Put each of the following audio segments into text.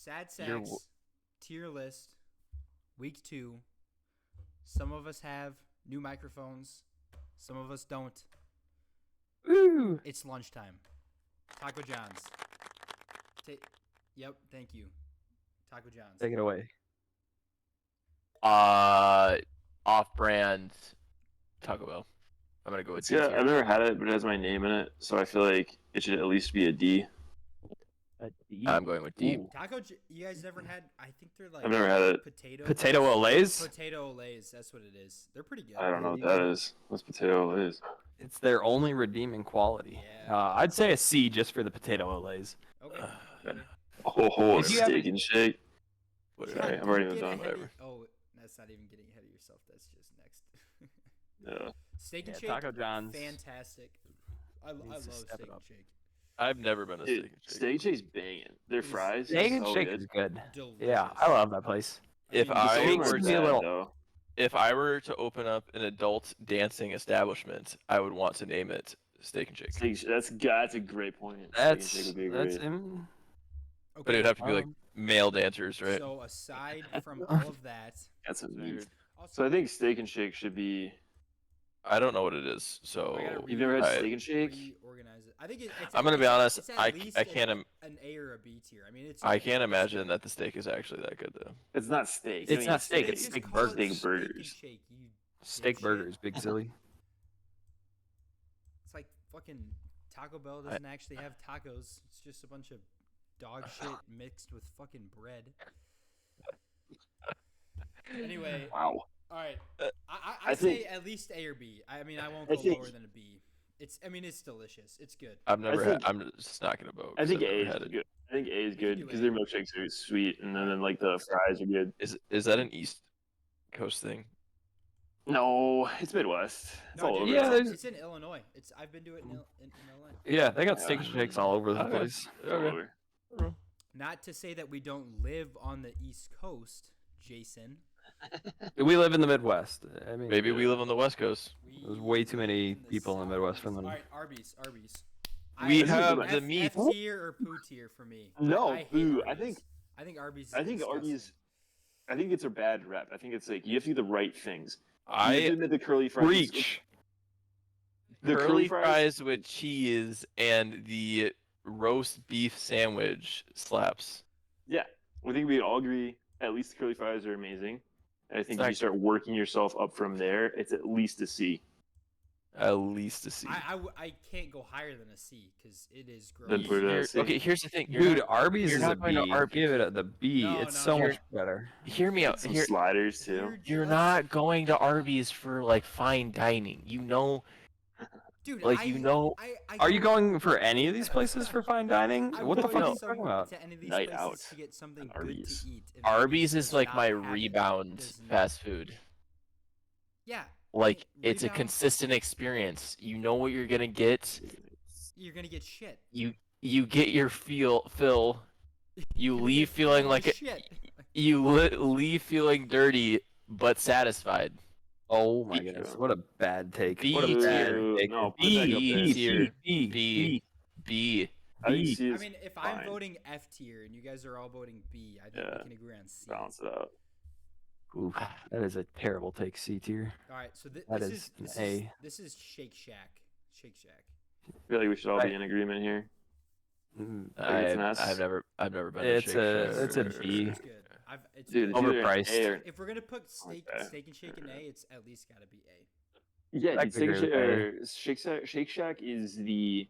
Sad You're Sacks tier list, week 2. Some of us have new microphones. Some of us don't. Woo! It's lunchtime. Taco John's. Yep, thank you. Taco John's. Take it away. Off-brand Taco Bell. I'm gonna go with D Yeah, tier. I've never had it, but it has my name in it, so I feel like it should at least be a D. I'm going with D. Ooh. You guys never had? I think they're like I've never had it. Potato Olays? Potato Olays. That's what it is. They're pretty good. I don't know what that is. What's potato is? It's their only redeeming quality. Yeah. I'd say a C just for the potato Olays. Okay. Oh, If you have- steak and shake. Whatever. Sorry, I've already Get moved on. ahead of- Whatever. Oh, that's not even getting ahead of yourself. That's just next. Yeah. Steak and Yeah, Shake. Taco John's fantastic. I love needs to Steak step it and up. Shake. I've never been a Dude, steak and shake. steak and shake's banging. Their It is- fries. Steak and so Shake good. is good. Delicious. Yeah, I love that place. If mean, I The steak were one's to- bad, little- though. If I were to open up an adult dancing establishment, I would want to name it Steak and Shake. That's a great point. Steak and That's shake would be that's great. him. Okay. But it would have to be like Um, male dancers, right? So aside from all of that, That's a meat. also, So I think steak and shake should be. I don't know what it is, so I gotta You've never had I- steak and shake? reorganize it. I think it's. I'm gonna be honest, It's at I least can't an A or a B tier. I mean, it's. I can't imagine that the steak is actually that good though. It's not steak. It's You not mean steak, They it's just steak call it burgers. Steak burgers. Steak and Shake, you Steak dipshit. burgers, big silly. It's like fucking Taco Bell doesn't actually have tacos. It's just a bunch of dog shit mixed with fucking bread. Anyway, Wow. all right. I I say think- at least A or B. I mean, I won't I go think- lower than a B. It's delicious. It's good. I've never had. think- I'm just not gonna vote. I 'cause think I've A never is had it. good. I think A is can good do because A. their milkshakes are sweet, and then like the fries are good. Is that an East Coast thing? No, it's Midwest. It's No, all dude, over. Yeah, the there's- it's in Illinois. I've been to it in Illinois. Yeah, they got Yeah. steak and shakes all over the Okay. place. It's all Okay. over. Not to say that we don't live on the East Coast, Jason. We live in the Midwest. I mean, Maybe we live on the West Coast. There's way too many live people in the Midwest from South. them. All right, Arby's. We have F, the meat. F tier or poo tier for me. No, I hate poo. Arby's. I think Arby's. Is I think disgusting. Arby's. I think it's a bad rep. I think it's like you have to do the right things. You have to I admit the curly fries. Reach. The curly fries with cheese and the roast beef sandwich slaps. Yeah, I think we all agree. At least the curly fries are amazing. And I think if you Exactly. start working yourself up from there, it's at least a C. At least a C. I can't go higher than a C because it is gross. Then put it Here- at C. okay, here's the thing. You're Dude, not- Arby's you're is a not going to B. Arby's. Give it the B. No, It's no, so no. much better. Hear me out. Some Here, sliders too. you're not going to Arby's for like fine dining. You know, Dude, like, you know- Are you going for any of these places for fine dining? What the fuck are you talking about? To any of these Night places out to get something at good Arby's. to eat. and Arby's is does like not my have it. rebound Does not- fast food. Yeah, Like it's a Rebound- consistent experience. You know what you're gonna get. you're gonna get shit. You get your fill. You You're gonna leave get feeling like shit. leave feeling dirty but satisfied. Oh my B goodness, tier. what a bad take. B What a bad tier. take. No, put it back up B, there. B, tier. B, B. B. I think B. C I is mean, if I'm fine. voting F tier and you guys are all voting B, I think Yeah. we can agree on C. balance it out. Oof, that is a terrible take, C tier. All right, so That this is is an this A. is this is Shake Shack. Shake Shack. I feel like we should all Right. be in agreement here. Mm, think it's an S. I've never been. It's to a- Shake it's a Shack. B. It's good. It's Dude, good. it's either Overpriced. A or If we're gonna put steak Okay. and shake in A, it's at least gotta be A. yeah. I Dude, could agree with Shake Shack is the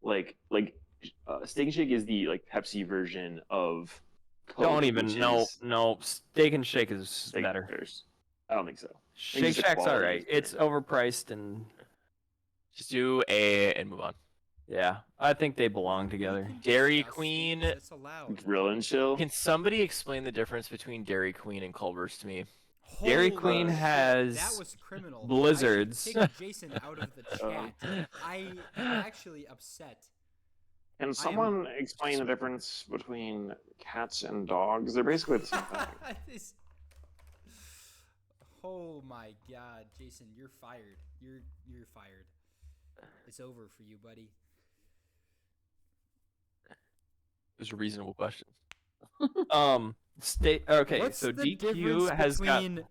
like Steak and Shake is the like Pepsi version of. Coke, Don't even which no is no. Steak and Shake is Steak better. Burgers. I don't think so. Shake it's the Shack's quality alright. is It's better. overpriced and Just do A and move on. yeah, I think they belong together. You can Dairy discuss Queen- things, That's allowed. Grill and chill. Can somebody explain the difference between Dairy Queen and Culver's to me? Dairy Holy Queen shit, has that was criminal. blizzards. I should take Jason out of the chat. I am actually upset. Can someone explain the difference between cats and dogs? They're basically the same thing. This- Oh my god, Jason, you're fired. You're fired. It's over for you, buddy. It was a reasonable question. Okay, What's so the DQ difference has got. between?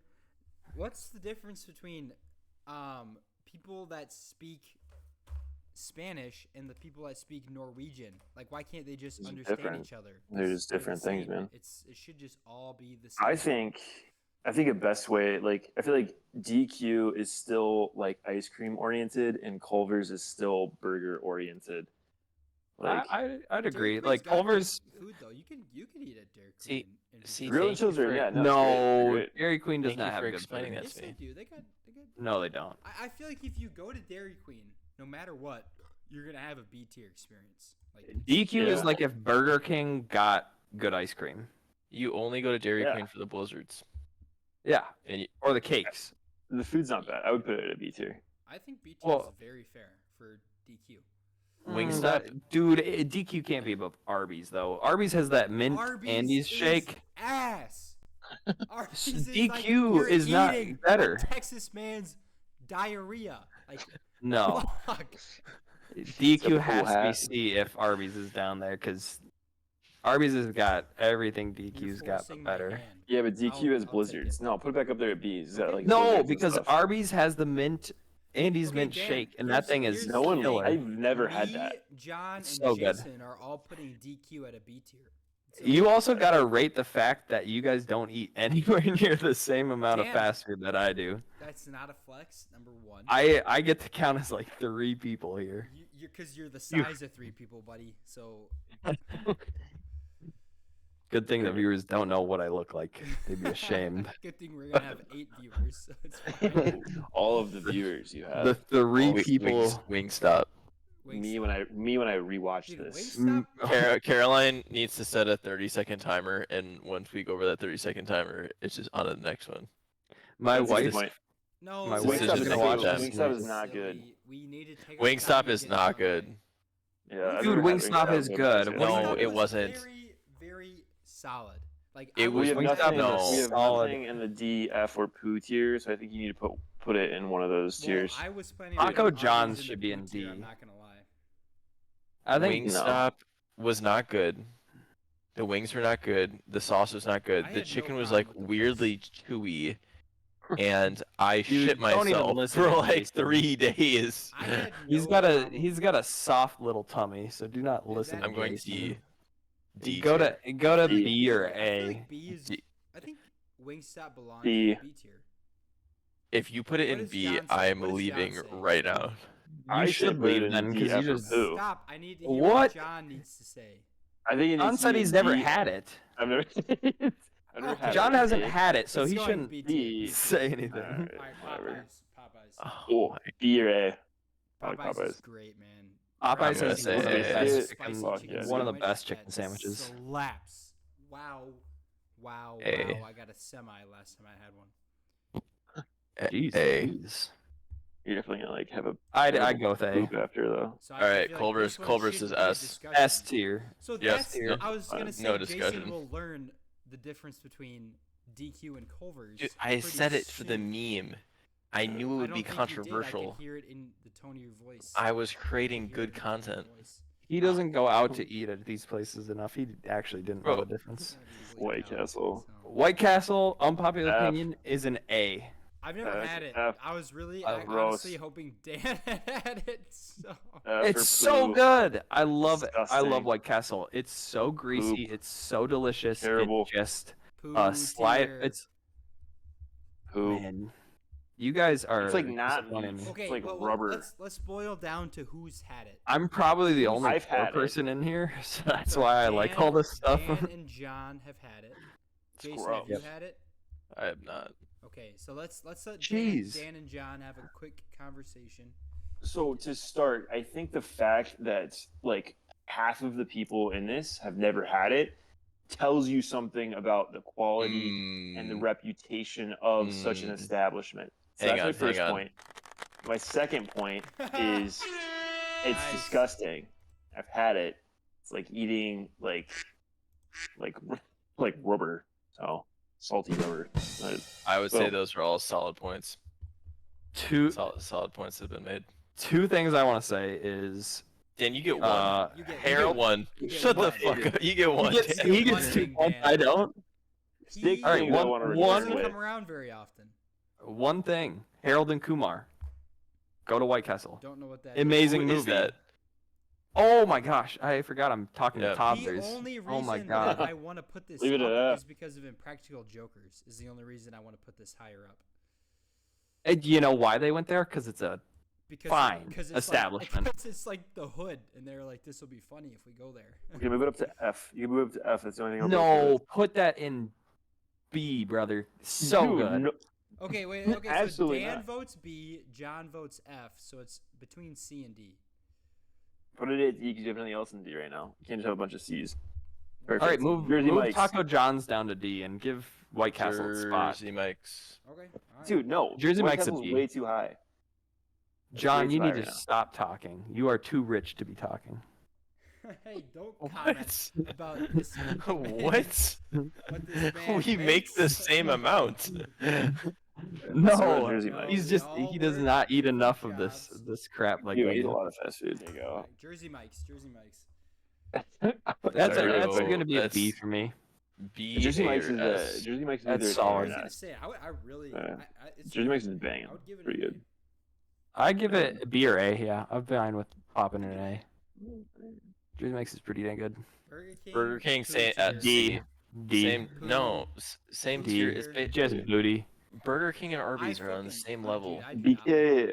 What's the difference between people that speak Spanish and the people that speak Norwegian? Like, why can't they just It's understand different. each other? They're It's- just different the things, same. man. It should just all be the same. I think a best way, like I feel like DQ is still like ice cream oriented, and Culver's is still burger oriented. Like I'd Dairy agree. Queen's Like got good Culver's. food though. You can eat at Dairy See- Queen. and see, grilled thank you children, for- yeah, no, No, it's great. Dairy Queen does Thank not you have for good explaining burgers. that. yes, to me. they do. They got. No, they don't. I feel like if you go to Dairy Queen, no matter what, you're gonna have a B tier experience. Like DQ is Yeah. like if Burger King got good ice cream. You only go to Dairy Yeah. Queen for the blizzards. Yeah, And you, or the cakes. The food's not bad. I would put it at a B tier. I think B tier Well- is very fair for DQ. Wingstop? Dude, DQ can't be above Arby's though. Arby's has that mint Arby's Andy's is shake. ass. Arby's is DQ like you're is not eating better. a Texas man's diarrhea. Like No, fuck. DQ cool has to be hat. C if Arby's is down there because Arby's has got everything You're DQ's got forcing but my better. hand. Yeah, but DQ has I'll take blizzards. it. No, put it back up there at B. Is that like No, blizzards and because stuff? Arby's has the mint Andy's Okay, mint Dan, shake, and here's- that thing is here's no one. the thing. I've never had Me, that. John, and So good. Jason are all putting DQ at a B tier. So- You also gotta rate the fact that you guys don't eat anywhere near the same amount of Dan. fast food that I do. That's not a flex. Number one. I get to count as like 3 people here. Because you're the You- size of 3 people, buddy. So Good thing the viewers don't know what I look like. They'd be ashamed. Good thing we're gonna have 8 viewers, so it's fine. All of the viewers you have. The 3 Wing- people. Wingstop. me when I rewatch Dude, this. Wingstop. Caroline needs to set a 30-second timer, and once we go over that 30-second timer, it's just on to the next one. My That's a good wife. point. No, My so wife this is is gonna watch silly. this. Wingstop is not good. We need to take. Wingstop our time is and not get it good. Yeah, I've Dude, never had Wingstop is good. but- No, Wingstop it was wasn't. Very, very solid. Like It I was We have Wingstop nothing. no. We have solid. nothing in the D, F, or poo tier, so I think you need to put it in one of those well, tiers. I was planning Taco on putting John's Arby's in should the be in B tier, D. I'm not gonna lie. I think Wingstop was not good. The wings were not good. The sauce was not good. I The had no chicken was problem like with the weirdly chewy, and I Dude, shit don't even myself listen for to like Jason. 3 days. I had he's no got a problem. soft little tummy, so do not Yeah, listen. that- I'm going Jason. D. D Go tier. to D. B or I feel A. like B is. D. I think Wingstop belongs B. in B tier. If you put it What in does B, John say? I am What does John leaving say? right now. I You say should put it leave in then D, because F, you or just. poo. Stop! I need to hear What? what John needs to say. I think it John needs to said be he's never D. had it. I've never. I've never had John it. hasn't D. had it, so It's he going shouldn't B tier. D. say anything. Alright, Alright, whatever. Popeyes. Oh, Oh, B or A. I like Popeyes is Popeyes. great, man. Popeyes gonna is say one of the A. best Spicy chicken, chicken one of the sandwich best chicken that sandwiches. Slaps. Wow. Wow. A. Wow. I got a semi last time I had one. Jeez, A. Louise. You're definitely gonna like have a. I'd go with A. poop after though. So All right, feel Culver's- this one Culver's shouldn't is be a S. discussion. S tier. So Yes, that's. tier. I was gonna say No Jason discussion. will learn the difference between DQ and Culver's. Dude, I pretty said it for the soon. meme. I knew it I would don't be think you did. I controversial. could hear it in the tone of your voice. I was I could creating hear good it in the tone of your content. voice. He doesn't go out to eat at these places enough. He actually didn't know Bro. the difference. White Castle. White Castle, unpopular F. opinion, is an A. I've never had it. F. I was really Gross. honestly hoping Dan had it. So It's so good. I love it. I Disgusting. love White Castle. It's so greasy. Poop. It's so delicious. Terrible. It just poo slide. tier. It's Who? man. You guys are. It's like not disappointing me. meat. okay. It's like well, rubber. Let's boil down to who's had it. I'm probably the only I've poor had it. person in here, so that's So why I like all this stuff. Dan and John have had it. Jason, gross. have you Yep. had it? I have not. Okay, so let's let Jeez. Dan and John have a quick conversation. So to start, I think the fact that like half of the people in this have never had it tells you something about the quality and the reputation of such an Mm. establishment. So Hang that's on, my first hang on. point. My second point is it's Nice. disgusting. I've had it. It's like eating like rubber. So salty rubber. I would say Well- those are all solid points. Two Solid points have been made. things I want to say is Dan, you get one. You get You get one. You get Shut the one. fuck up. You get one. He gets, Dan. he one gets thing, 2 points. Dan. I don't. He, All right, he one doesn't come around very often. One thing. Harold and Kumar. Go to White Castle. Don't know what that is. Amazing Who movie. is that? Oh my gosh, I forgot I'm talking Yeah. to toddlers. The only reason Oh my god. that I want to put this Leave it at up that. is because of Impractical Jokers. Is the only reason I want to put this higher up. And you know why they went there? Because it's a Because Fine. because Establishment. Because it's like the hood, and they're like, this will be funny if we go there. You can move it up to F. You can move it up to F. That's the only thing. I'll put no. Put that in B, brother. So Dude, good. no- Okay, wait. Okay, so Absolutely Dan not. votes B, John votes F, so it's between C and D. Put it at D because you have nothing else in D right now. You can't just have a bunch of C's. Perfect. All right, move Jersey Mike's. Taco John's down to D and give White Castle its spot. Jersey Mike's. Okay. All right. Dude, no. Jersey White Mike's a Castle's D. way too high. It's John, way you too need high to right now. stop talking. You are too rich to be talking. Hey, don't comment What? about this. What? this man We make the makes. same amount. No, Jersey Mike's. he's just Y'all he does work not eat enough of jobs. this crap like You we eat a do. lot of fast food. There you All go. right, Jersey Mike's. Jersey Mike's. That's There you that's go. gonna be a B That's- for me. B Jersey A Mike's or is S. Jersey Mike's is That's either a D or solid. I a was gonna nut. say, I really. Yeah. It's Jersey Mike's is banging. I would give it Pretty an good. I give it a B or A. Yeah, I'm fine with popping an A. Jersey Mike's is pretty dang good. A. Burger King. Burger King poo say at tier. D. Same. No. Same D. tier. It's Just booty. Burger King and Arby's I are on the fucking- same dude, level. I do not like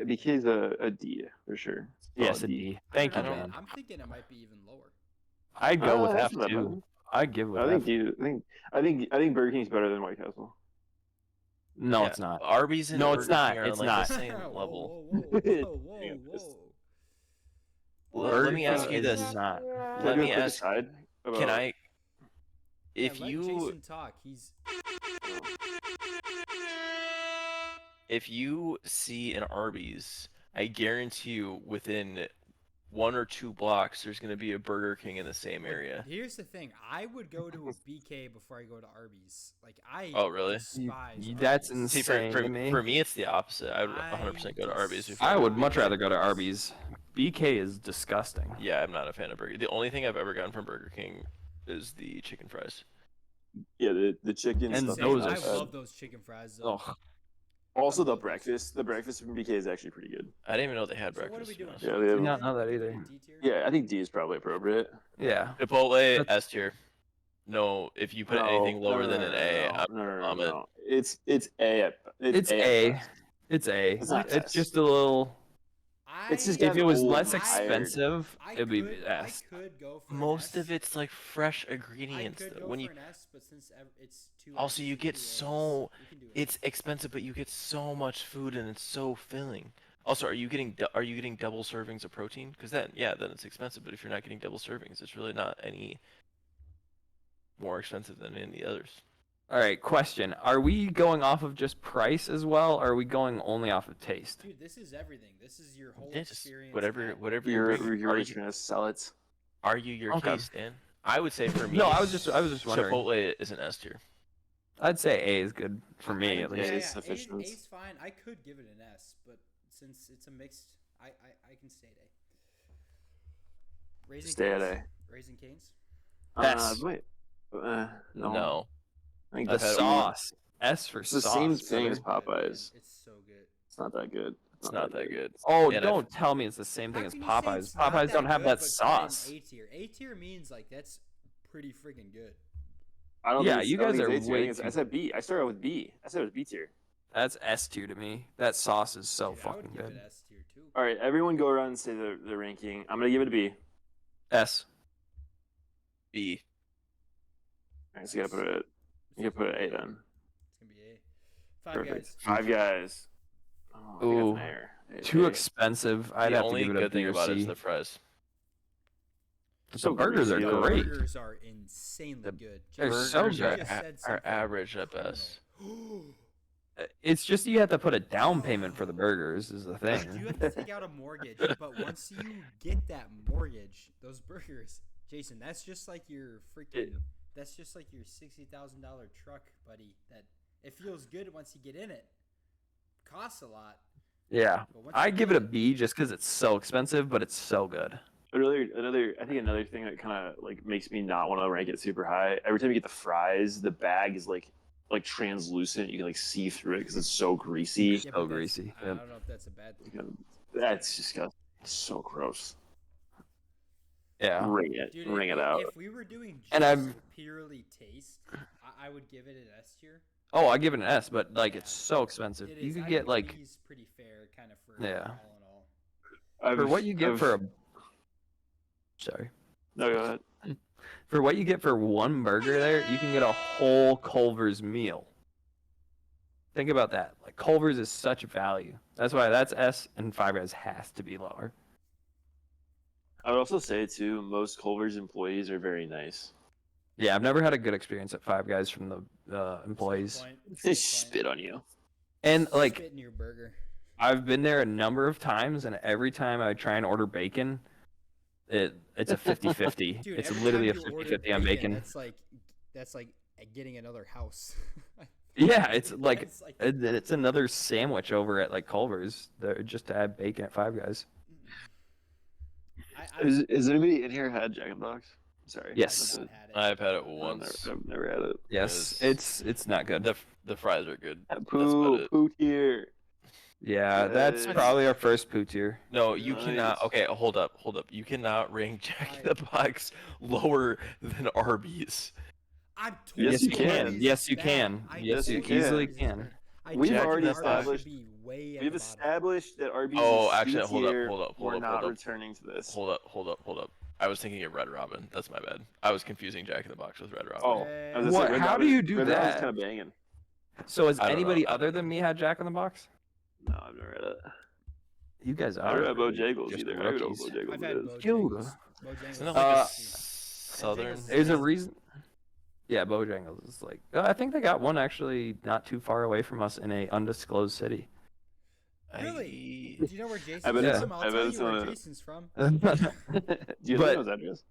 BK is a D for sure. Yes, a Solid D. Thank I you, don't know, man. I'm thinking it might be even lower. I'd go with that's F not too. bad. I'd give with I think F. D. I think Burger King's better than White Castle. No, Yeah, it's not. Arby's and No, it's Burger not. King are It's on, like, not. the same Whoa, level. Whoa, whoa, whoa, whoa, Damn, whoa. Let me ask you is this. Not. Let me Quick ask. aside about- Can I? Yeah, If let you Jason talk, he's if you see an Arby's, I guarantee you within 1 or 2 blocks there's gonna be a Burger King in the same area. Here's the thing: I would go to a BK before I go to Arby's. Like I. Oh, really? Despise That's Arby's. See, insane. to me. for me it's the opposite. I would I 100% go to Arby's. Before I would Burger much King. rather go to Arby's. BK is disgusting. Yeah, I'm not a fan of Burger. The only thing I've ever gotten from Burger King is the chicken fries. Yeah, the chicken And stuff. Same, those I are is so- love those chicken fries. Though. Ugh. Also, the breakfast from BK is actually pretty good. I didn't even know they had So what are breakfast. we to be doing? honest. Yeah, they have- Not know that either. D tier? Yeah, I think D is probably appropriate. Yeah. Chipotle That's- S tier. No, if you put anything lower than an A, I'm no, vomit. no. It's A. It's at A. best. It's A. It's not It's S. just a little. It's just If getting it was old less and tired. expensive, I it'd be could- S. I could go for Most an of S. it's like fresh I ingredients. could go When for you an S, but since it's too. Also, you get so- You can do it's expensive, but you get so much food and it's so filling. Also, are you getting double servings of protein? Because then it's expensive. But if you're not getting double servings, it's really not any more expensive than any of the others. All right, question. Are we going off of just price as well, or are we going only off of taste? Dude, this is everything. This is your whole Yeah, just experience. whatever at- you're You're are just gonna sell it. your Okay. case, Dan. I would say for me, No, I was just wondering. Chipotle is an S tier. I'd say A is good for me I- at least. Yeah, Yeah, it's sufficient. A's fine. I could give it an S, but since it's a mixed, I can stay at A. Raising Stay at Cane's? A. Raising Cane's? S. Wait. No. I think The I've had- sauce. S for It's the sauce. same thing as brother. Popeyes. It's so good. It's not that good. It's not that good. Oh, Yeah, don't tell me it's the same thing How as can you say Popeyes. it's not Popeyes don't have good, that but put it in sauce. A tier. A tier means like that's pretty freaking good. I don't Yeah, think it's- you I don't guys think are it's A tier. I way think it's- I too- said B. I started with B. I said it was B tier. That's S tier to me. That sauce is so Dude, I fucking would give good. it S tier too. All right, everyone go around and say the ranking. I'm gonna give it a B. S. B. All right, so you gotta put it. You gotta put it A then. It's gonna be A. Five Perfect. guys. Five guys. Oh, I think Ooh. that's an A. Too A. expensive. I'd The have to only give it a good B thing or about it C. is the fries. The burgers are greasy, The though. great. burgers are insanely good. they're Jason, so you good. just said Are something average at best. criminal. It's just you have to put a down payment for the burgers is the You thing. have to take out a mortgage, but once you get that mortgage, those burgers, Jason, that's just like your freaking. That's just like your $60,000 truck, buddy. That it feels good once you get in it. Costs a lot. Yeah. But once I you give get it a B just because it's so expensive, but it's so good. I think another thing that kind of like makes me not want to rank it super high. Every time you get the fries, the bag is like translucent. You can like see through it because it's so greasy. Yeah, So but that's- greasy, I yep. don't know if that's a bad thing. You know, that's just so gross. Yeah. Dude, Ring if, it out. If we were doing just And I've- purely taste, I would give it an S tier. Oh, I give it an S, but like it's so expensive. It You is. could I get think like B's pretty fair, kind of for Yeah. all in all. for what you get for a. Sorry. No, go ahead. For what you get for one burger there, you can get a whole Culver's meal. Think about that. Like Culver's is such value. That's why that's S, and Five Guys has to be lower. I would also say too, most Culver's employees are very nice. Yeah, I've never had a good experience at Five Guys from the employees. Spit point, They spit point. spit on you. And like Spit in your burger. I've been there a number of times, and every time I try and order bacon, it's a 50-50. Dude, It's every literally a time you order 50-50 on bacon. That's like getting another house. Yeah, it's like That's like- it's another sandwich over at like Culver's. They're just to add bacon at Five Guys. Is anybody in here had Jack in the Box? Sorry. Yes. I've not had it. I've had it I've once. never had it. Yes, Yes. it's not good. The fries are good. That's about Poo, it. poo tier. Yeah, that's Yes. probably our first poo tier. No, you Nice. cannot. Okay, hold up. You cannot rank Jack in the Box lower than Arby's. I'm Yes, you can. Arby's Yes, is you bad. can. I Yes, know you Arby's easily is can. bad. I We've know already Arby's should established- be way at We've the bottom. established that Arby's Oh, is actually, C hold up, tier. hold up, hold We're up, not hold up. returning to this. Hold up. I was thinking of Red Robin. That's my bad. I was confusing Jack in the Box with Red Robin. Oh, I was gonna What? say, Red How do Robin- you do Red Robin's that? kind of banging. So has I don't know. anybody other than me had Jack in the Box? No, I've never had it. You guys I don't are have Bojangles just either. I don't know what rookies. Bojangles I've had is. Bojangles. Isn't Bojangles. that like Uh, a southern? Bojangles- There's a reason. Yeah, Bojangles is like. I think they got one actually not too far away from us in a undisclosed city. Really? Do you know where Jason's I bet it's- from? I I'll bet tell it's you where on a- Jason's from. Do you But- know his address?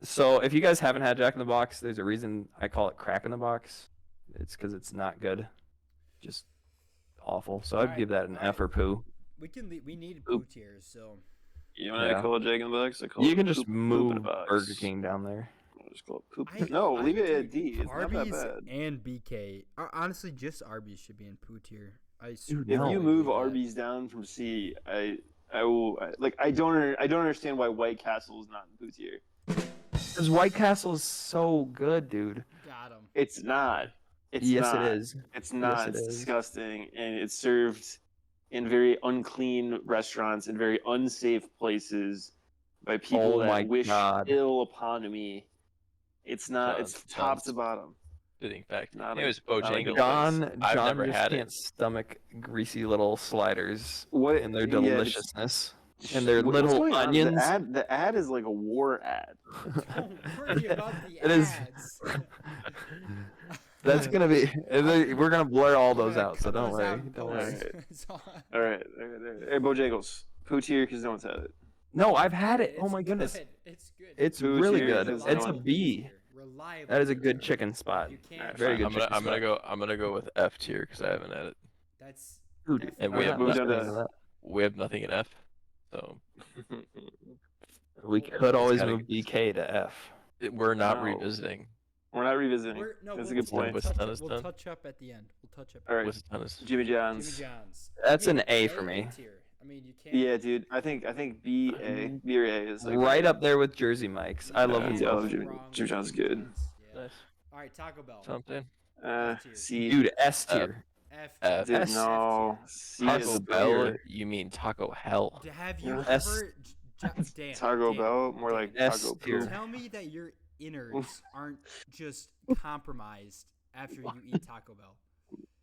So if you guys haven't had Jack in the Box, there's a reason I call it Crack in the Box. It's because it's not good, just awful. So I'd Alright, give that an F or poo. We need poo tiers, so You want to Yeah. call it Jack in the Box? I call You it can just poop in a move box. Burger King down there. I'll just call it poop. I- No, I leave it at think D. It's not Arby's that bad. and BK. Honestly, just Arby's should be in poo tier. Dude, If No. you move Arby's down from C, I don't understand why White Castle is not in poop tier. Because White Castle is so good, dude. got him. It's not. It's yes, not. it is. It's not. it It's is. disgusting, and it's served in very unclean restaurants and very unsafe places by people Oh my that wish God. ill upon me. It's not. It's top to Sounds- bottom. Fitting fact. Not a- Anyways, not a Bojangles. good John, I've John never just had can't it. stomach greasy little sliders What and their yeah, it's- deliciousness. And their what's little going on? onions. The ad is like a war ad. Don't worry about the It is- ads. That's gonna be. We're gonna blur all those Yeah, out, so cut don't those worry. out, Don't boys. worry. It's all- All right. Hey, Bojangles. Poo tier because no one's had it. No, I've had it. Oh It's my goodness, good. It's good. it's Poo really tier good. is It's a going- B. Reliable. That is a good chicken spot. You can't. Alright, Very fine. good. I'm gonna chicken spot. go. I'm gonna go with F tier because I haven't had it. That's Dude, And we're we not have moved getting on to- into that. We have nothing in F, so We could always gotta move BK to F. we're not No. revisiting. We're not revisiting. no. That's a we'll good point. With touch, tennis we'll done? touch up at the end. We'll touch up. All right. With tennis. Jimmy John's. Jimmy John's. That's I mean, an A for me. tier. I mean, you can't. Yeah, dude. I think B or A is like Right up there with Jersey Mike's. I love Yeah, them yeah, I both. love Jimmy- Wrong Jimmy John's with good. John's, yeah. Nice. All right, Taco Bell. Something. C. Dude, S tier. F. F. Dude, S. no. C Taco is Bell. better. You mean Taco Hell? Have you S. ever? Dan, Taco Dan, Bell, more like S Taco tier. Poop. Tell me that your innards aren't just compromised after you eat Taco Bell.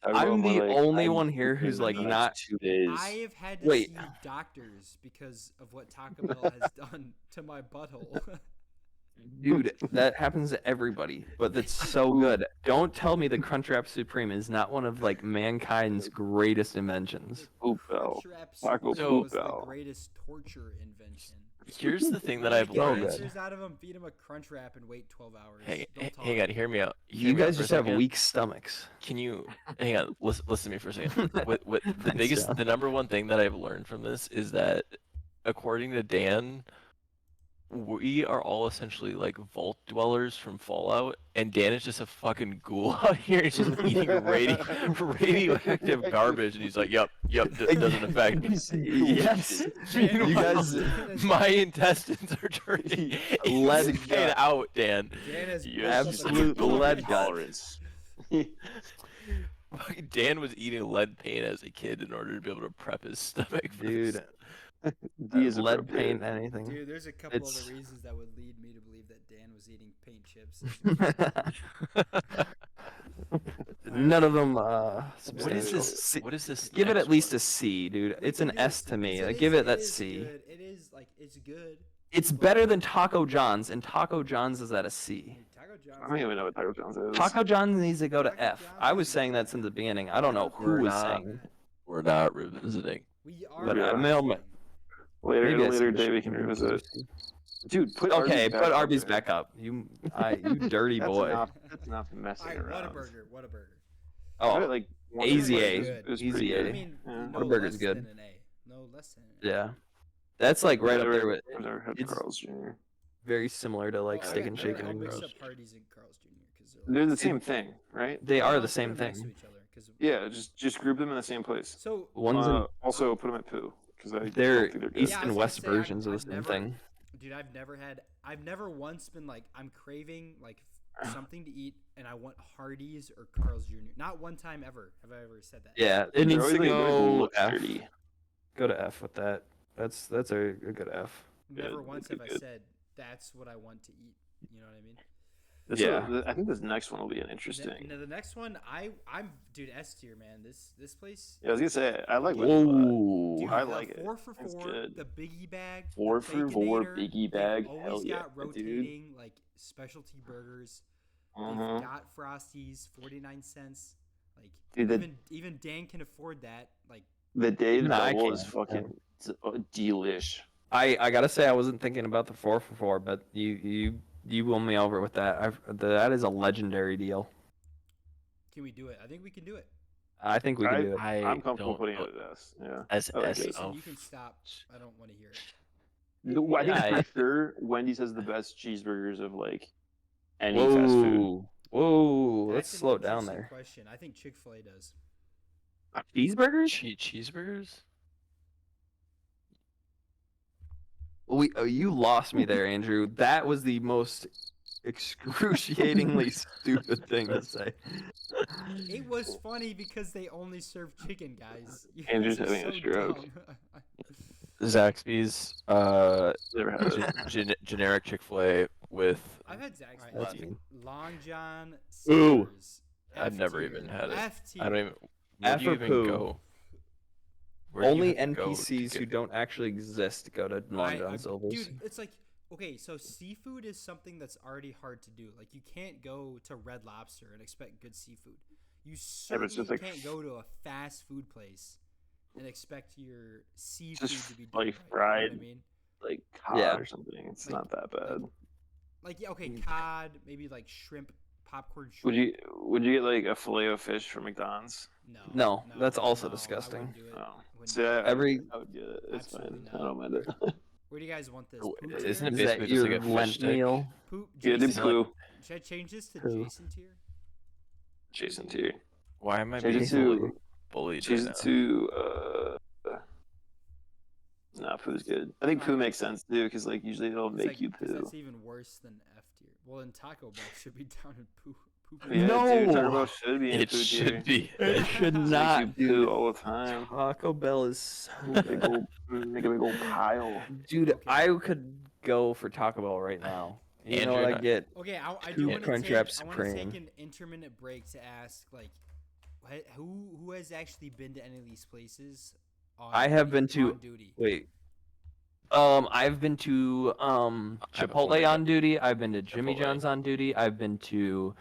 Taco Bell, I'm more the like, only I one here who's like mean, not. 2 days. I have had to Wait. see doctors because of what Taco Bell has done to my butthole. Dude, that happens to everybody, but that's so good. Don't tell me the Crunchwrap Supreme is not one of like mankind's greatest inventions. Poop Bell. Crunchwrap Taco Supreme was Bell. the greatest torture invention. Here's the thing that I've Get learned. good. answers out of them, feed them a Crunchwrap, and wait 12 hours. Hang, Don't talk. hang on, hear me out. Hear You me out guys for a just have second. weak stomachs. Can you hang on? Listen to me for a second. With the Thanks, biggest, John. the number one thing that I've learned from this is that, according to Dan, we are all essentially like vault dwellers from Fallout, and Dan is just a fucking ghoul out here. He's just eating radioactive garbage, and he's like, "Yep, doesn't affect me." Yes. Meanwhile, You guys, my intestines are turning Lead inside gut. out, Dan. Dan has You built up a absolute tolerance. lead gut. tolerance. Fucking Dan was eating lead paint as a kid in order to be able to prep his stomach for Dude, this. D is lead appropriate. paint anything. Dude, there's a couple It's- other reasons that would lead me to believe that Dan was eating paint chips. None of them. What is substantial. this? What is this? Give it at next least one? a C, dude. It's Look an at S this. to me. It's- Like, it give is- it that is C. good. It is like it's good. It's better than Taco John's, and Taco John's is at a C. Dude, Taco John's. I don't even know what Taco John's is. Taco John's needs to go to Taco F. John's I was is saying good. that since the beginning. I don't know who We're was not. saying. We're not revisiting. We are. But, Yeah. mailman. Later, Maybe at I a later said day, we shit. can revisit. Dude, put Okay, Arby's back put up Arby's there. back up. You dirty That's boy. Enough. That's enough messing Alright, around. Whataburger. Whataburger. I put it Oh, like one Easy of A. those. It was Easy pretty A. I good. mean, Yeah. no Whataburger's less good. than an A. No less than an A. yeah. That's like right up there with. I've never had it's- Carl's Jr. Very similar to like Well, Steak I- and I- Shake I'll and mix Gross. up Hardee's and Carl's Jr. because They're the same thing, right? They are the also same they're next to thing. each other, 'cause- Yeah, just group them in the same place. So One's in Also, put them at Pooh because I they're don't think they're good. east Yeah, I and was west gonna say, versions of the I've same never- thing. dude, I've never once been like, I'm craving like something to eat, and I want Hardee's or Carl's Jr. Not one time ever have I ever said that. Yeah, it They're needs always to like, go look F. dirty. Go to F with that. That's a good F. Never Good, once good, have I good. said that's what I want to eat. You know what I mean? Yeah. I think this next one will be an Now, interesting. the next one, I'm dude S tier, man. This place. Yeah, I was gonna say I like Wendy's a lot. Whoa. Dude, I the like it. 4 for That's 4, good. the biggie bag, 4 the for 4 Baconator, biggie they've bag. Always Hell yeah, got dude. rotating like specialty burgers. Uh-huh. They've got Frosties, 49 cents. Like Dude, the- even Dan can afford that. Like The day the Nah, I double is can't. fucking delish. I gotta say I wasn't thinking about the 4 for 4, but you won me over with that. That is a legendary deal. can we do it? I think we can do it. I think we can do it. I'm comfortable don't putting know. it at S. Yeah. As I like S it. Jason, O. you can stop. I don't want to hear it. No, I think Yeah, for sure Wendy's has the best cheeseburgers of like any fast food. Whoa, let's That's an slow it down interesting there. Question. I think Chick-fil-A does. Cheeseburgers? Cheeseburgers? You lost me there, Andrew. That was the most excruciatingly stupid thing to say. It was funny because they only serve chicken, guys. You Andrew's guys are having a so stroke. dumb. Zaxby's, Never had it. generic Chick-fil-A with. I've had Zaxby's. Alright, that's mean. Long John. Ooh. Caesars, I've F never tier, even had it. F tier. I don't even. Where F do you or even poo? go? Where do you Only have to go to NPCs who get- don't actually exist go to Long John Silver's. Dude, it's like okay, so seafood is something that's already hard to do. Like you can't go to Red Lobster and expect good seafood. You but certainly it's just like can't go to a fast food place and expect your seafood Just to be done like right, fried. You know what I mean? Like cod Yeah. or something. It's Like- not that bad. Like yeah, okay, cod, maybe like shrimp, popcorn shrimp. Would you get like a filet of fish from McDonald's? No, that's also I disgusting. wouldn't do it. Oh. I wouldn't See, do it. I would get it. It's Absolutely fine. not. I don't mind it. Where do you guys want this? Oh, Poo isn't tier? it Is that basically just like your a fish Lent stick? meal? Poo, Yeah, they Jason, poo. should I change this to Poo. Jason tier? Jason tier. Why am I Change being it to bullied change right it now? to Nah, poo's good. I think poo makes sense too, because like usually they'll It's make like- you 'cause poo. That's even worse than F tier. Well, then Taco Bell should be down in poo. Yeah, No! dude, Taco Bell should be in It poo tier. should be. It should Makes not, you dude. poo all the time. Taco Bell is so Make a good. make a big old pile. Dude, Okay. I could go for Taco Bell right now. You know Andrew, what I not- get? Okay, I Two do want to Crunchwrap take. I want to Supreme. take an intermittent break to ask, like, who has actually been to any of these places? I have been to- on duty. Wait. I've been to Chipotle been on duty. I've been to Jimmy Chipotle. John's on duty. I've been to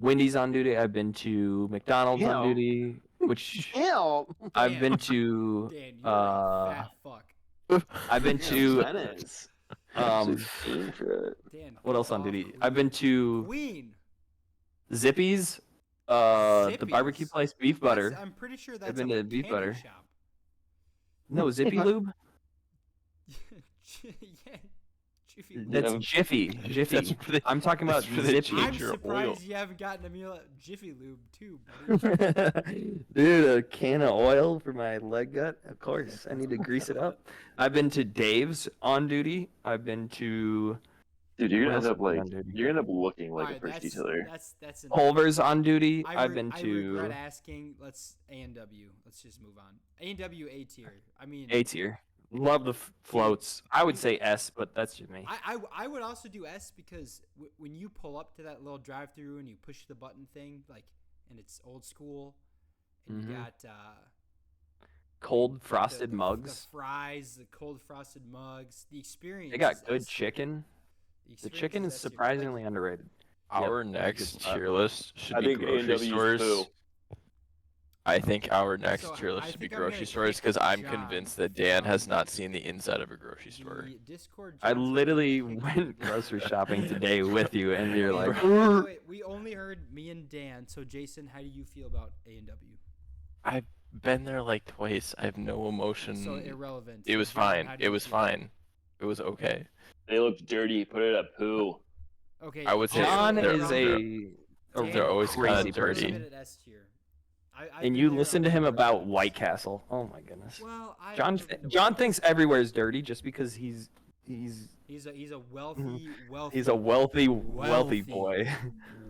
Wendy's on duty. I've been to McDonald's on Ew. duty. Which Ew. I've been Damn. to. Dan, you're a fat fuck. I've been to. Menace. Um, Fiend for it. Dan, what else fuck on duty? off, I've been to Queen. Zippy's. The barbecue Zippy's? place, beef butter. I'm pretty sure that's been a to Beef mechanic Butter. shop. No, Zippy Lube. Yeah, Jiffy Lube. That's Yeah. Jiffy. Jiffy. That's where they- I'm talking about that's where they Zippy. I'm change your surprised oil. you haven't gotten a meal at Jiffy Lube too, buddy. Dude, a can of oil for my leg gut? Of course. I need to grease it up. I've been to Dave's on duty. I've been to Dude, you're What gonna else end up have we like done, dude? you're gonna end up looking like Alright, a first that's detailer. that's enough. Culver's on duty. I I've been I to regret asking. Let's A&W. Let's just move on. A&W A tier. I mean, A tier. Love the floats. I would say S, but that's just me. I would also do S because when you pull up to that little drive-through and you push the button thing, like, and it's old school, and you Mhm. got Cold the- frosted the mugs. fries, the cold frosted mugs, the experience. They got is good S- chicken. The experience chicken is S tier. Like, surprisingly underrated. Our Yep, next good stuff. tier list should I be think grocery A&W 's stores. poo. I think our next So, tier list I should be think I'm gonna grocery stores kick because I'm John convinced that Dan has from not seen the inside of a grocery store. the Discord. I John's gonna literally kick went grocery shopping today with you, and you're Wait, like, wait, we only heard me and Dan. So Jason, how do you feel about A&W? I've been there like twice. I have no emotion. So irrelevant. It was John, fine. how do It you was feel? fine. It was okay. They looked dirty. Put it at poo. Okay. I would say John they're- is irrelevant. a Dan, they're always crazy kinda dirty. person. Limited S tier. I've And been you there listen to a him number of about times. White Castle. Oh my goodness. Well, I've John never been to John White thinks Castle. everywhere is dirty just because he's He's a wealthy he's a wealthy Wealthy. boy.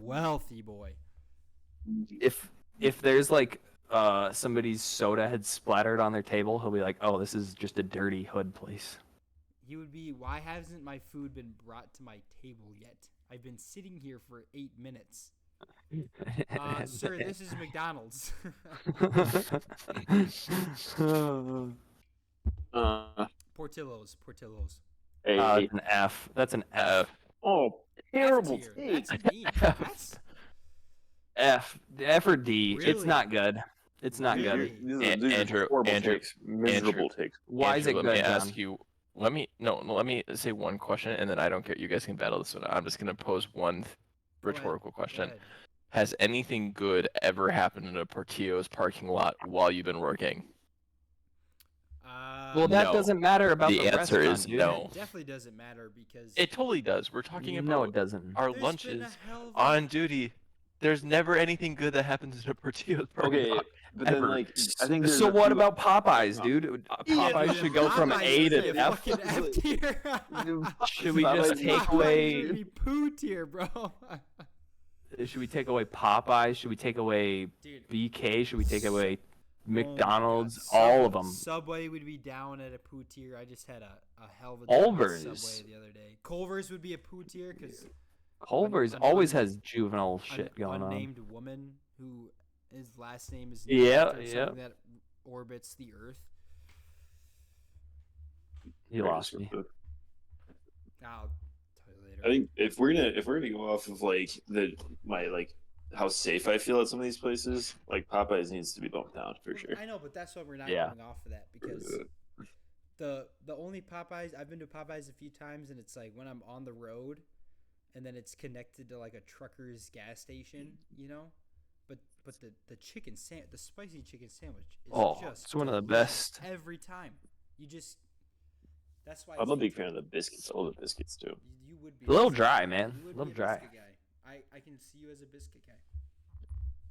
wealthy boy. If there's like somebody's soda had splattered on their table, he'll be like, "Oh, this is just a dirty hood place." He would be. Why hasn't my food been brought to my table yet? I've been sitting here for 8 minutes. Sir, this is McDonald's. Portillo's. Hey, That's an F. That's an F. oh, terrible F tier. take. That's mean. That's F. F or D. It's Really? not good. It's not These good. are- these are Andrew- horrible Andrew- takes. Miserable takes. Why is it Andrew, good, let me John? ask you. Let me say one question, and then I don't care. You guys can battle this one. I'm just gonna pose one Go ahead, rhetorical go question. ahead. Has anything good ever happened in a Portillo's parking lot while you've been working? Well, that No. doesn't matter about The the answer restaurant, is dude. no. It definitely doesn't matter because It totally does. We're talking about No, it doesn't. our there's been a lunches hell of a- on duty. There's never anything good that happens in a Portillo's parking Okay, lot. but then Ever. like I think there's So a what few- about Popeyes, dude? Yeah, Popeyes dude, should go from Popeyes A is to a F. fucking F tier. Should we Popeyes just is take Popeyes away? should be poo tier, bro. Should we take away Popeyes? Should we take away Dude, BK? Should we take away oh my McDonald's? God, All of Subway- them. Subway would be down at a poo tier. I just had a hell of a Culver's. Subway the other day. Culver's would be a poo tier because Culver's an always un- has juvenile shit going on. unnamed woman who his last name is Yeah, after yeah. something that orbits the Earth. You lost me. I'll tell you later. I think if we're gonna go off of like my how safe I feel at some of these places, like Popeyes needs to be bumped down for sure. I know, but that's why we're not Yeah. going off of that because the only Popeyes I've been to Popeyes a few times, and it's like when I'm on the road, and then it's connected to like a trucker's gas station, you know. But the the spicy chicken sandwich is Oh, just it's one of the delicious best. every time. You just that's why I'm it's a big the- fan of the biscuits. All the biscuits too. You would be A little biscuit dry, guy. man. You would A little be dry. biscuit guy. I can see you as a biscuit guy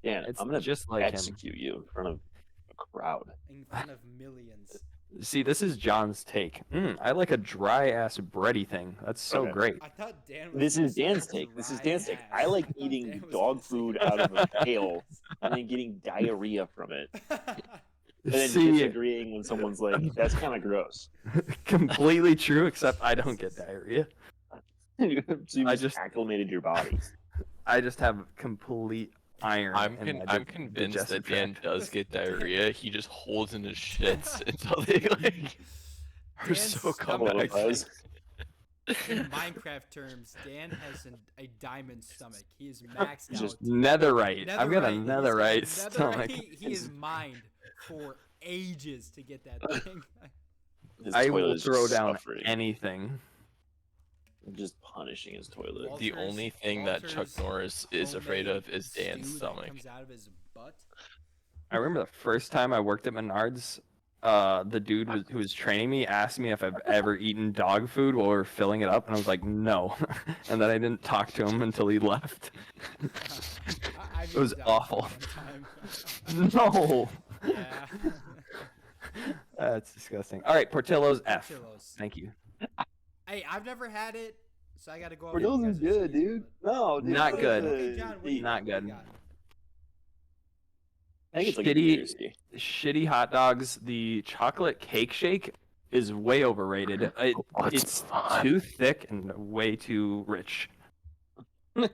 Yeah, It's I'm gonna just like him. execute you in front of a crowd. in front of millions. See, this is John's take. I like a dry ass bready thing. That's so Okay. great. I thought Dan was This gonna is say Dan's take. This is dry Dan's take. ass. I like thought eating Dan was dog gonna say food dry out of a ass. pail and then getting diarrhea from it, and then See, disagreeing when someone's like, "That's kind of gross." completely true, except I don't get diarrhea. So you I just just- acclimated your body. I just have complete iron. in my I'm convinced digestive that Dan tract. does get diarrhea. He just holds in his shits until they like are Dan's so stomach compact. is In Minecraft terms, Dan has a diamond stomach. He is maxed Just out. Netherite. I've got a He's netherite got stomach. He is mined for ages to get that thing. His I toilet will is throw just down suffering. anything. Just punishing his toilet. The only thing that Chuck Walter's Norris is afraid homemade of is Dan's stew that stomach. comes out of his butt. I remember the first time I worked at Menards. the dude who was training me asked me if I've ever eaten dog food while we were filling it up, and I was like, no. And then I didn't talk to him until he left. I've It was eaten dog awful. food one time. No. Yeah. That's disgusting. All right, Portillo's F. Portillo's. Thank you. Hey, I've never had it, so I got to go. off Portillo's what you is guys are good, saying, dude. but- No, dude. Not good. Okay, John, what do you Not got? What do good. you got? I think it's like Shitty- juicy. Shitty hot dogs. The chocolate cake shake is way overrated. It's too thick and way too rich.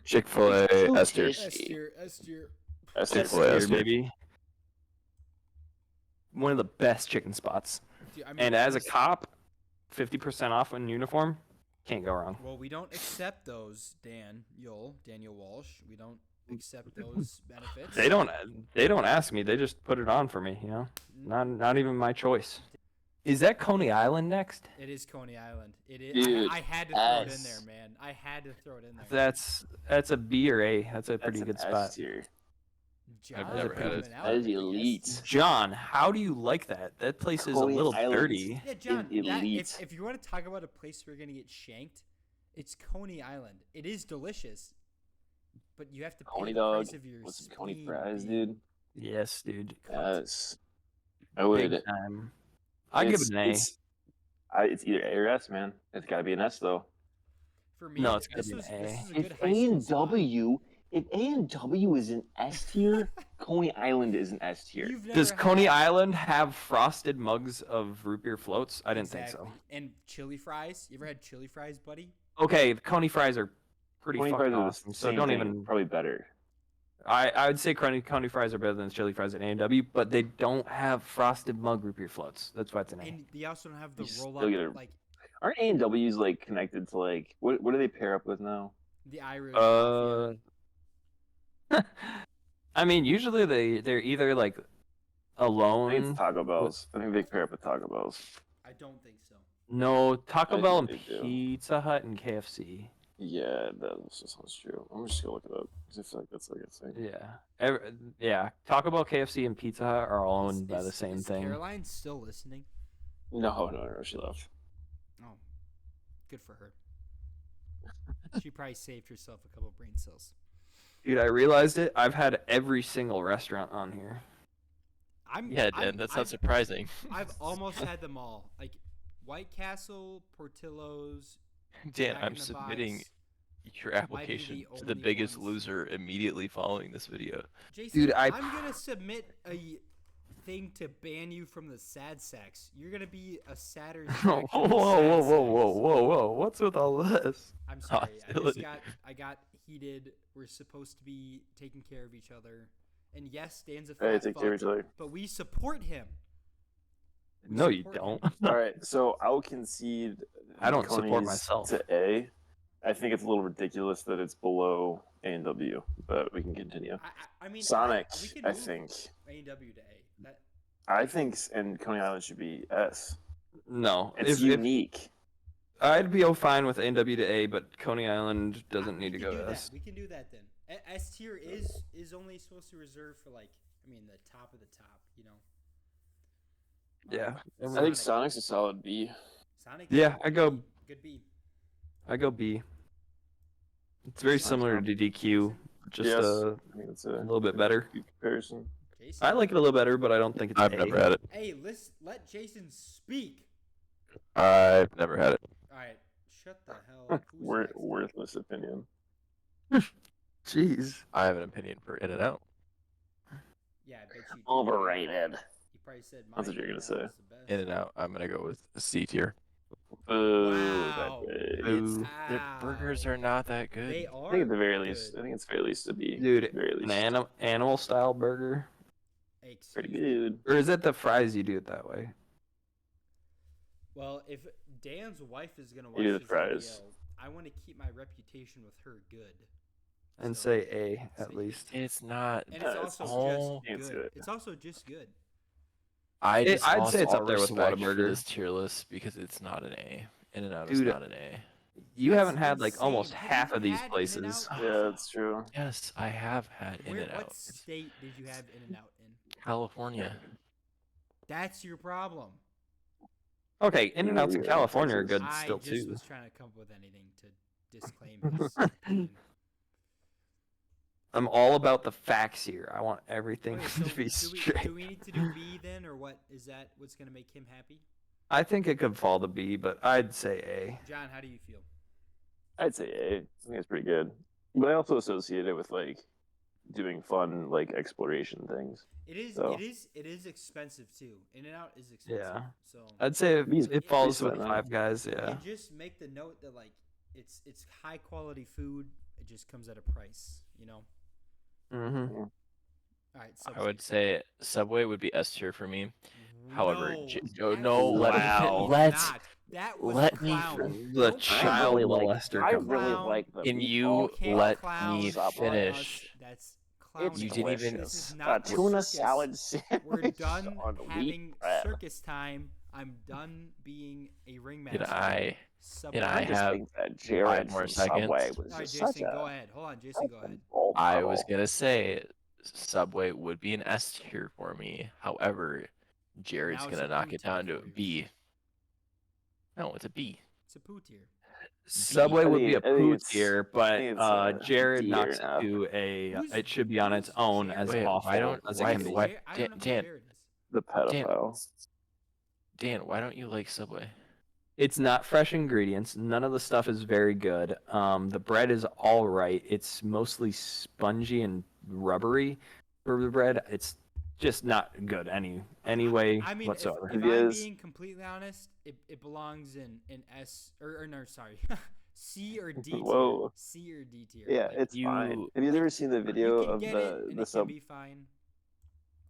Chick-fil-A So S tier. tasty. S tier, S tier. That's Chick-fil-A. it. Here, S tier. baby. One of the best chicken spots. Dude, I mean, And as a honestly- cop, 50% off on uniform. Can't go wrong. Well, we don't accept those, Daniel Walsh. We don't accept those benefits. They don't ask me. They just put it on for me, you know? Not even my choice. Is that Coney Island next? It is Coney Island. It is. Dude, I had to throw it in S. there, man. I had to throw it in there. That's a B or A. That's a pretty That's good an S spot. tier. John never had it. coming out That is with it, yes. elite. John, how do you like that? That place is a Coney little Island. dirty. Yeah, John. is That, elite. if you want to talk about a place where you're gonna get shanked, it's Coney Island. It is delicious, but you have to pay Coney the dog price of your with some Coney spleen, fries, B. dude. Yes, dude. Yes. I would. Big time. I give it an A. It's either A or S, man. It's got to be an S though. For me, No, it's gotta this be an was, A. this is a If good A high school and spot. W, if A and W is an S tier, Coney Island is an S tier. You've Does never Coney had- Island have frosted mugs of root beer floats? I didn't think so. Exactly. And chili fries. You ever had chili fries, buddy? Okay, the Coney fries are pretty Coney fucking fries are the awesome. So same don't thing, even. probably better. I would say Coney fries are better than chili fries at A&W, but they don't have frosted mug root beer floats. That's why it's an A. And they also don't have the You roll still get up a- like Aren't A and W's like connected to like what do they pair up with now? the Irish. I mean, usually they're either like I think alone. it's Taco Bell's. I think they pair up with Taco Bell's. I don't think so. No, Taco I Bell and think they do. Pizza Hut and KFC. Yeah, that also sounds true. I'm just gonna look it up because I feel like that's like a thing. Yeah. Taco Bell, KFC, and Pizza Hut are all owned by Is- the same is thing. Caroline still listening? No, she left. Oh, good for her. She probably saved herself a couple brain cells. Dude, I realized it. I've had every single restaurant on here. Yeah, Dan, that's not surprising. I've almost had them all. Like White Castle, Portillo's. Dan, Jack I'm in the submitting Box. your application the to the only biggest ones. loser immediately following this video. Jason, Dude, I'm gonna submit a thing to ban you from the sad sacks. You're gonna be a sadder. Whoa, section whoa, of sad whoa! sacks. What's with all this? I'm sorry. Hostility. I got heated. We're supposed to be taking care of each other. And yes, Dan's a Hey, fat take care of fuck, each other. but we support him. We No, you support don't. him. All right, so I'll concede. I don't support Coney's myself. To A, I think it's a little ridiculous that it's below A and W, but we can continue. I mean, Sonic, we can I move think. A&W to A. That, I think, and Coney Island should be S. No, It's unique. I'd be fine with A&W to A, but Coney Island doesn't we need to can go do to that. S. We can do that then. S tier is only supposed to reserve for like, I mean, the top of the top. You know. Yeah. I think Sonic's a solid B. Sonic. Yeah, good I go- B. Good B. I go B. It's very Sounds similar fun. to DQ, just Yes. a I think it's a little bit better. good comparison. Jason. I like it a little better, but I don't think it's I've A. never had it. Hey, let Jason speak. I've never had it. All right, shut the hell. Who's next? Worthless opinion. Jeez. I have an opinion for In and Out. Yeah, I bet you. do. Overrated. He probably said. That's what you're gonna say. In and Out. I'm gonna go with C tier. Boo, Wow. that big. Boo. Their burgers are not that good. They I are. think at the very least, good. I think it's very least a B. Dude, very an least. animal style burger? Excuse Pretty me. good. Or is it the fries you do it that way? Well, if Dan's wife is gonna watch do the this fries. video, I want to keep my reputation with her good. And So, say A at say- least. It's not. And Yeah, it's it's also all- just It's good. good. It's also just good. I It- just I'd lost say it's all up there with respect for Whataburger. this tier list because it's not an A. In and Out is Dude, not an A. You That's haven't had like insane. almost Have half you of these had places. In-N-Out? Yeah, that's true. Yes, I have had In Where, and what Out. state did you have In and Out in? California. That's your problem. Okay, In-N-Outs in Yeah, California are Texas. good I still just too. was trying to come up with anything to disclaim his opinion. I'm all about the facts here. I want everything Okay, so to be do straight. we need to do B then, or what? Is that what's gonna make him happy? I think it could fall to B, but I'd say A. John, how do you feel? I'd say A. I think it's pretty good, but I also associate it with like doing fun like exploration things. It is. So- It is expensive too. In-N-Out is expensive. Yeah. So I'd say Beast- it falls Beast with Wet, man. Five Guys. you Yeah. just make the note that like it's high quality food. It just comes at a price. You know. Mm-hmm. All right. I would say Subway would be S tier for me. However, no, no, let me Wow. let's not. That was let me clown. The Don't child clown. molester. I comes really Clown. like the Can meatball. you Can't let clown me on finish? us. That's clowning. It's You didn't even- delicious. This is A not the tuna circus. salad sandwich We're done on wheat having bread. circus time. I'm done being a ringmaster. Did I Subway. I just have think that Jared 5 more from seconds? Subway was All right, just Jason, such a go ahead. Hold on, Jason, go ahead. role I was model. gonna say Subway would be an S tier for me. However, Jared's Now it's gonna a knock poo it down tier to a for you. B. No, it's a B. It's a poo tier. Subway would be a I think poo it's- tier, I but think it's, Jared D or knocks an it F. to a. Who's- It should be on its who's own Jared? as Wait, why awful don't- as why- it can be. why- I don't know who Dan- Jared is. The Dan, pedophile. Dan, why don't you like Subway? It's not fresh ingredients. None of the stuff is very good. The bread is all right. It's mostly spongy and rubbery for the bread. It's just not good any way I mean, whatsoever. if It I'm is- being completely honest, it belongs in S or no, sorry, C or D tier. Whoa. C or D tier. Yeah, Like, it's fine. You- Have you ever seen the video you can of get the it, and the it sub? can be fine.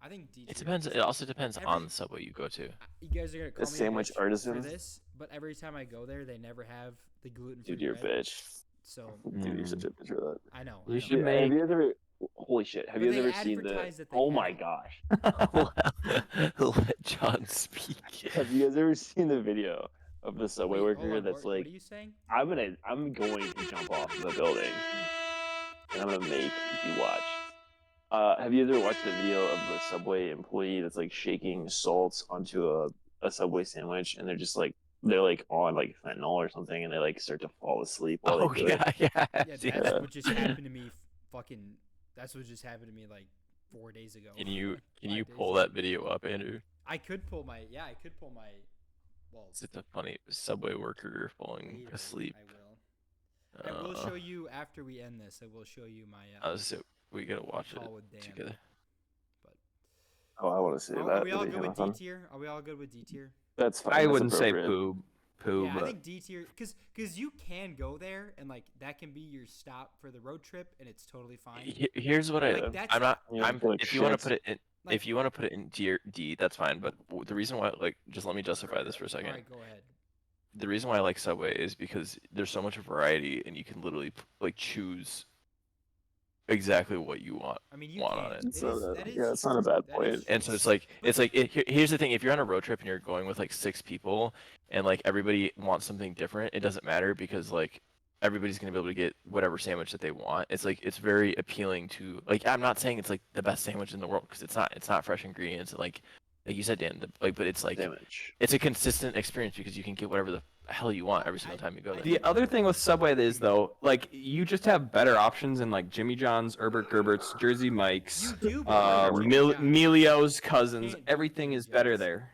I think D tier. It depends. It also depends Every- on the Subway you go to. You guys are gonna call me a sandwich bitch for artisan? this, but every time I go there, they never have the gluten-free Dude, you're a bread. bitch. So Dude, you're such a bitch for that. I know. You I know. should Dude, make- Have you ever? Holy shit! Have But you they ever seen the? advertise that they Oh have my it. gosh! Let John speak. Have you guys ever seen the video of the subway Wait, hold worker on, that's what like, are you saying? I'm going to jump off the building, and I'm gonna make you watch. Have you ever watched the video of the subway employee that's like shaking salt onto a subway sandwich, and they're like on like fentanyl or something, and they like start to fall asleep while Oh they do it? yeah. Yeah, See that's that. what just happened to me. That's what just happened to me like 4 days ago. Can you like, 5 days pull ago. that video up, Andrew? I could pull my. Yeah, I could pull my. Well, It's a funny Subway worker falling later, asleep. I will. I will show you after we end this. I will show you my. So we gotta watch it call with Dan. together. Oh, I want to see Are, that. are we all That'd be good with kinda D fun. tier? Are we all good with D tier? That's fine. I that's wouldn't say appropriate. poo, Yeah, I but think D tier, because you can go there and like that can be your stop for the road trip, and it's totally fine. Here's what I. Like, that's I'm not. Yeah, I'm. like If you want to shit. put it in. Like- If you want to put it in D, that's fine. But the reason why, like, just let me justify this for a second. All right, go ahead. The reason why I like Subway is because there's so much variety, and you can literally like choose exactly what you want. I mean, you Want can. on it. It is- that is Yeah, it's not a true. bad That is point. And so true. it's like here's the thing: if you're on a road trip and you're going with like 6 people, and like everybody wants something different, it doesn't matter because like everybody's gonna be able to get whatever sandwich that they want. It's like it's very appealing to like I'm not saying it's like the best sandwich in the world because it's not. It's not fresh ingredients and like you said, Dan. But it's like Damage. it's a consistent experience because you can get whatever the hell you want every single time you go there. the other thing with Subway is though, like you just have better options in like Jimmy John's, Herbert Gerbert's, Jersey Mike's, You do. but Jimmy John's. Melio's Cousins. Can't do Everything is Jimmy better John's. there.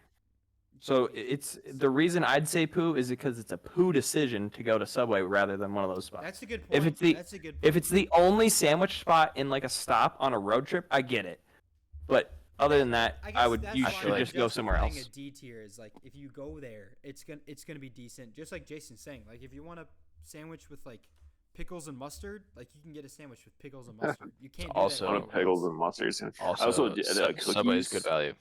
So it's the reason I'd say poo is because it's a poo decision to go to Subway rather than one of those spots. That's a good point. If it's the- That's a good. If point. it's the only sandwich spot in like a stop on a road trip, I get it. But other than that, I I guess would that's you why should I'm just go somewhere justifying else. A D tier is like if you go there, it's gonna be decent. Just like Jason's saying, like if you want a sandwich with like pickles and mustard, like you can get a sandwich with pickles and mustard. You can't do Also- that On anywhere pickles else. and mustard. Also, also did, Subway is cookies. good value.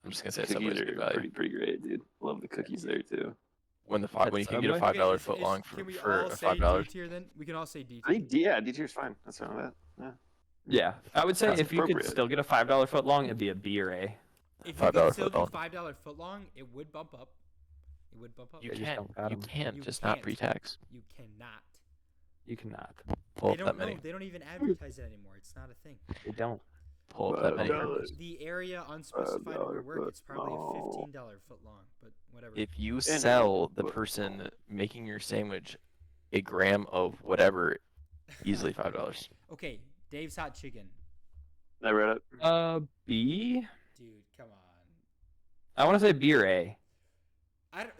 I'm just gonna say Subway Cookies is good are value. pretty great, dude. Love the cookies there too. When you can get a Subway? $5 is- foot is- long can we for all say $5. D tier then? We can all say D I tier. think D tier is fine. That's fine with that. Yeah. Yeah, I would say That's if you could appropriate. still get a $5 foot long, it'd be a B or A. If you $5 could still foot do long. $5 foot long, it would bump up. It would bump up. You They just can. don't got You 'em. can. You Just not can't. pre-tax. You cannot. You cannot. Pull They up that don't many. know. They don't even advertise it anymore. It's not a thing. They don't. pull up that menu. $5. The area unspecified $5 will work. It's probably a foot $15 foot long, but whatever. If you And sell the foot person long. making your sandwich a gram of whatever, easily $5. Okay, Dave's Hot Chicken. I read it. B. Dude, come on. I want to say B or A.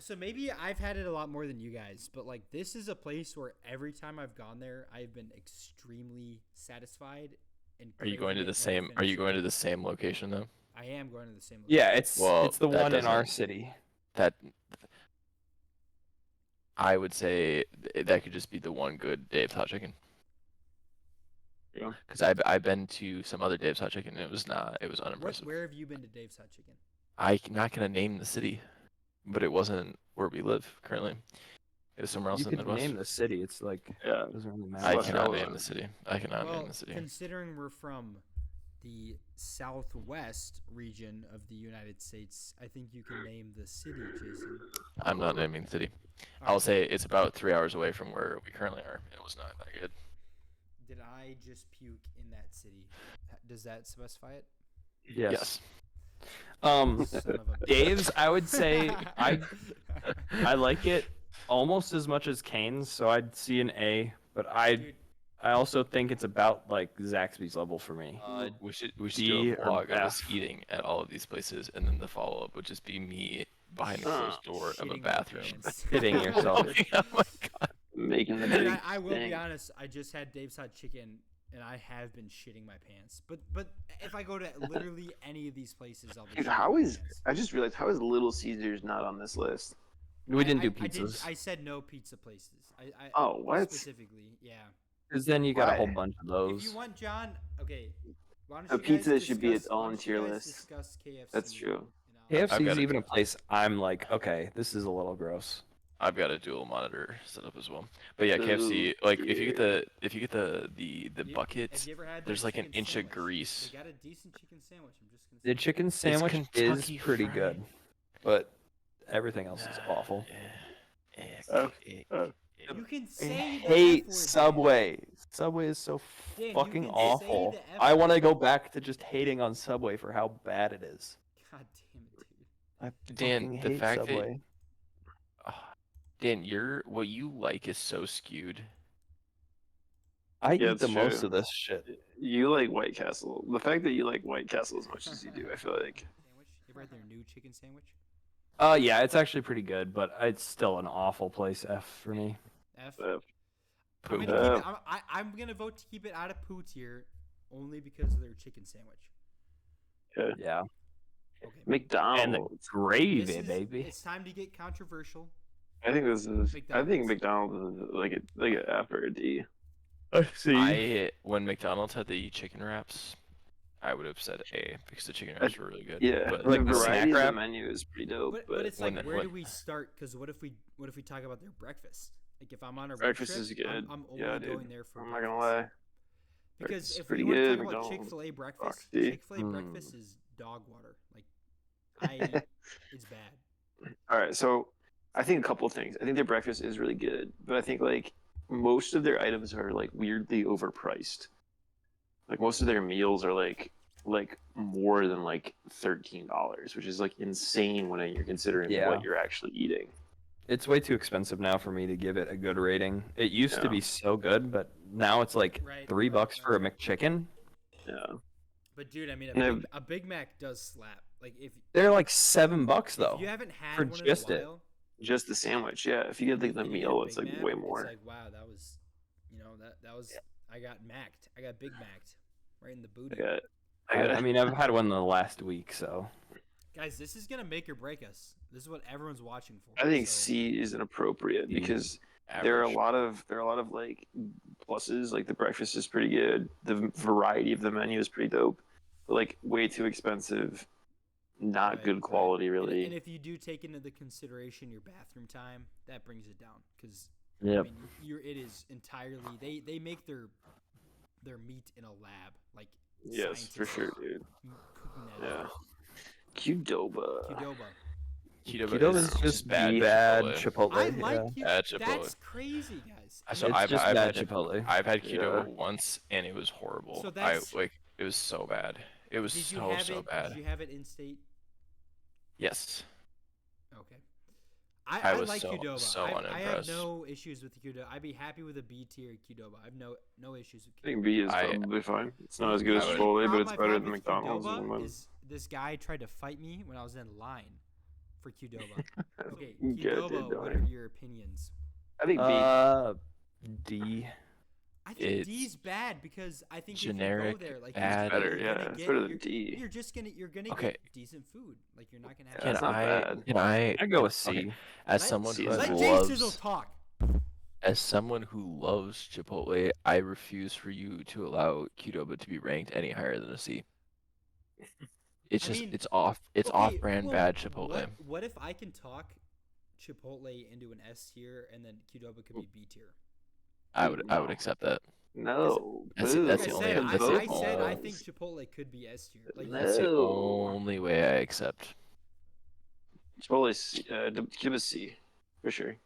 So maybe I've had it a lot more than you guys, but like this is a place where every time I've gone there, I've been extremely satisfied. And Are you going to craving the it when I same? Are finish you it. going to the same location though? I am going to the same. Yeah, location. Well, it's the that one in our doesn't- city. That I would say that could just be the one good Dave's Hot Chicken. Yeah. Because I've been to some other Dave's Hot Chicken and it was unimpressive. Where have you been to Dave's Hot Chicken? I'm not gonna name the city, but it wasn't where we live currently. It was somewhere else You in the could Midwest. name the city. It's like Yeah. it doesn't really I matter. Less cannot name relevant. the city. I cannot Well, name the city. considering we're from the southwest region of the United States, I think you can name the city, Jason. I'm not naming the city. All I'll right. say it's about 3 hours away from where we currently are. It was not that good. Did I just puke in that city? Does that specify it? Yes. Son of a bitch. Dave's, I would say I like it almost as much as Cane's, so I'd see an A. But Dude, I also think it's about like Zaxby's level for me. We should do D a or vlog of us F? eating at all of these places, and then the follow up would just be me behind the closed door of a shitting my bathroom. pants. Hitting yourself. Oh my god! Making the Dude, big I will thing. be honest. I just had Dave's Hot Chicken, and I have been shitting my pants. But if I go to literally any of these places, I'll be. Dude, shitting how my is pants. I just realized how is Little Caesars not on this list? We didn't do I pizzas. I said no pizza places. I Oh, what? specifically, yeah. Because then you got a whole Why? bunch of If those. you want John, okay. Why don't A you guys pizza should be discuss- its why own don't you tier guys list. discuss KFC, That's true. and I've KFC got is it. even a place I'm like, okay, this is a little gross. I've got a dual monitor set up as well. But yeah, KFC. Like if you get the You- buckets, have you ever had there's their like an chicken inch sandwich? of grease. They got a decent chicken sandwich. I'm just gonna The say. chicken sandwich is Kentucky pretty Fried. good, but everything else is awful. You can I say the hate F word, Subway. Subway is so Dan, you fucking can say awful. the F I want to word. go back to just hating on Subway for how bad it is. God damn it, dude. I Dan, fucking the hate fact that- Subway. Dan, what you like is so skewed. I Yeah, eat the it's most true. of this shit. You like White Castle. The fact that you like White Castle as much as you do, I feel like. Sandwich? You ever had their new chicken sandwich? Yeah, it's actually pretty good, but it's still an awful place F for me. F. Uh, I'm Poo. gonna, keep it, I'm gonna vote to keep it out of poo tier, only because of their chicken sandwich. Yeah. Okay. McDonald's. Gravy, This is- baby. It's time to get controversial. I think this is. I think McDonald's. McDonald's is like an F or a D. When McDonald's had the chicken wraps, I would have said A because the chicken wraps were really good. Yeah, but like the the snack variety of the wrap? menu is pretty dope. But it's like, when- where do when- we start? Because what if we talk about their breakfast? Like if I'm on a road Breakfast trip, is good. I'm only Yeah, dude. going there for. I'm not gonna breakfast. lie. Because Breakfast if is pretty we want to good, talk about McDonald's. Chick-fil-A breakfast, Foxy. Chick-fil-A breakfast is dog water. Like, it's bad. All right, so I think a couple things. I think their breakfast is really good, but I think like most of their items are like weirdly overpriced. Like most of their meals are like more than like $13, which is like insane when you're considering Yeah. what you're actually eating. It's way too expensive now for me to give it a good rating. It used to Yeah. be so good, but now it's like Right, $3 for a right. McChicken. Yeah. But dude, I mean, And a Big Mac does slap. Like if They're like $7 though. if you haven't had for one just in it. a while, Just the sandwich, yeah. If you get like the and you get a meal, it's Big like Mac, way more. It's like wow, that was, that was. I got macked. I got Big Macked right in the booty. I mean, I've had one in the last week, so Guys, this is gonna make or break us. This is what everyone's watching for. I think so- C is inappropriate D. because there are a Average. lot of like pluses. Like the breakfast is pretty good. The variety of the menu is pretty dope. But like way too expensive, not Right, good right. quality And- really. And if you do take into the consideration your bathroom time, that brings it down. Because yep. I mean, it is entirely they make their meat in a lab, like Yes, for scientists sure, dude. cooking that Yeah. up. Qdoba. Qdoba. Keto is just bad Chipotle. I like yeah. Bad Q. Chipotle. That's crazy, guys. So It's I've- just I've bad had- Chipotle. I've had Yeah. keto once and it was horrible. So that's- it was so bad. It was Did you so have so it? bad. Did you have it in state? Yes. Okay. I I was like so- Qdoba. so I have unimpressed. no issues with Qdoba. I'd be happy with a B tier Qdoba. I have no issues with I think Qdoba. B is I- probably fine. It's not as The good as I would- Chipotle, but problem it's I've better had than with McDonald's. Qdoba and is this guy tried to fight me when I was in line for Qdoba. Okay, Get it, Qdoba, what Donnie. are your opinions? I think B. D. I think It's D's bad because I think if generic, you go there, like bad. Better, you're yeah. gonna It's get, better than you're, D. you're gonna Okay. get decent food. Like you're not gonna have. Yeah, that's not bad. Can I I go with C. Okay. As Let- someone C who is Let nice. Jay loves Sizzle talk. as someone who loves Chipotle, I refuse for you to allow Qdoba to be ranked any higher than a C. It's I just mean, it's off Okay, brand well, bad Chipotle. What if I can talk Chipotle into an S tier and then Qdoba could be B tier? I would No. accept that. No. That's- boo. that's Like the I only- said, that's I the said I only- think Chipotle could be S tier. Like No. That's the No. only way I accept. Chipotle C, give us C for sure.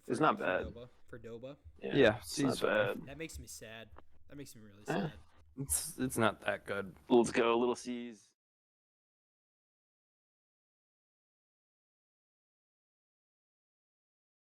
It's not bad. For Doba. Yeah, it's C's not fine. bad. That makes me sad. That makes me really Eh. sad. It's not that good. Let's go, little C's.